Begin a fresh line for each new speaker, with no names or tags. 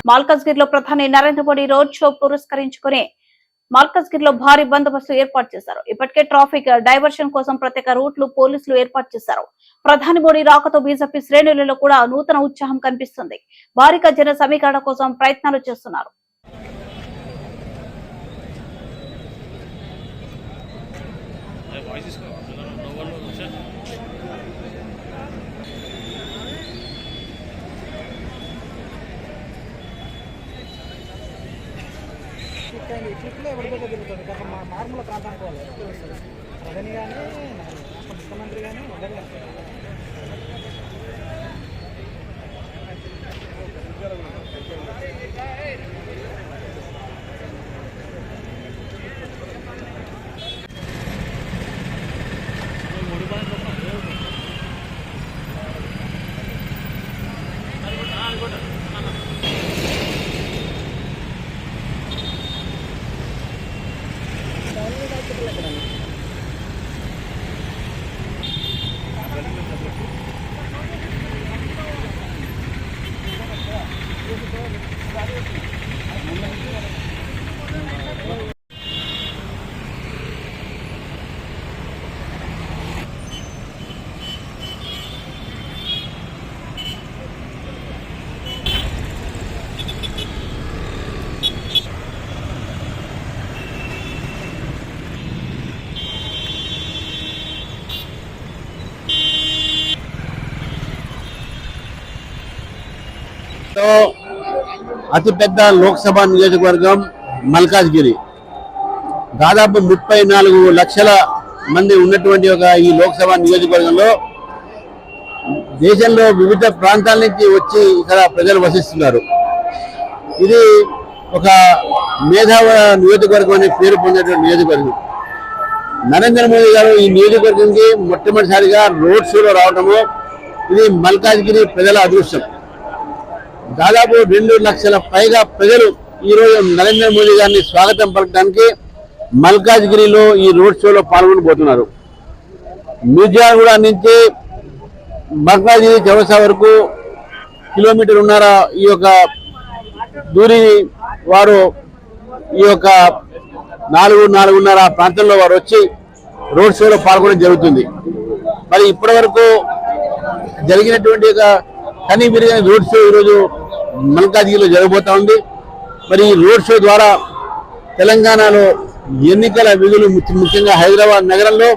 మల్కాజ్గిరిలో ప్రధాని Narendra Modi road show పురస్కరించుకుని మల్కాజ్గిరిలో భారీ బందోబస్తు ఏర్పాటు చేశారు. ఇప్పటికే ట్రాఫిక్ డైవర్షన్ కోసం ప్రత్యేక రూట్లు పోలీసులు ఏర్పాటు చేశారు. ప్రధాని మోడీ రాకతో బీజేపీ శ్రేణులలో కూడా నూతన ఉత్సాహం కనిపిస్తుంది. భారీగా జన సమీకరణ కోసం ప్రయత్నాలు చేస్తున్నారు.
ఇట్లా ఎవరికైతే జరుగుతుంది కాక మారుమూల ప్రాంతానికి వాళ్ళు ప్రధాని కానీ ముఖ్యమంత్రి కానీ
అతిపెద్ద లోక్సభ నియోజకవర్గం మల్కాజ్గిరి. దాదాపు 34 లక్షల మంది ఉన్నటువంటి ఈ లోక్సభ నియోజకవర్గంలో దేశంలో వివిధ ప్రాంతాల నుంచి వచ్చి ఇక్కడ ప్రజలు వసిస్తున్నారు. ఇది ఒక మేధావ నియోజకవర్గం అనే పేరు పొందేటువంటి నియోజకవర్గం. నరేంద్ర మోదీ గారు ఈ నియోజకవర్గంకి మొట్టమొదటిసారిగా రోడ్ షోలో రావడము ఇది మల్కాజ్గిరి ప్రజల అదృష్టం. దాదాపు 2 లక్షల పైగా ప్రజలు ఈరోజు నరేంద్ర మోదీ గారిని స్వాగతం పలకడానికి మల్కాజ్గిరిలో ఈ రోడ్ షోలో పాల్గొనబోతున్నారు. మిర్జాగూడ నుంచి మల్కాజ్గిరి చౌరస్తా వరకు కిలోమీటర్ ఉన్నర ఈ యొక్క దూరి వారు ఈ యొక్క 4-4:30 ప్రాంతంలో వారు వచ్చి రోడ్ షోలో పాల్గొనడం జరుగుతుంది. మరి ఇప్పటి వరకు జరిగినటువంటి కనీ విరిగిన రోడ్ షో ఈరోజు మల్కాజ్గిరిలో జరగబోతా ఉంది. మరి ఈ రోడ్ షో ద్వారా తెలంగాణలో ఎన్నికల విధులు ముఖ్యంగా హైదరాబాద్ నగరంలో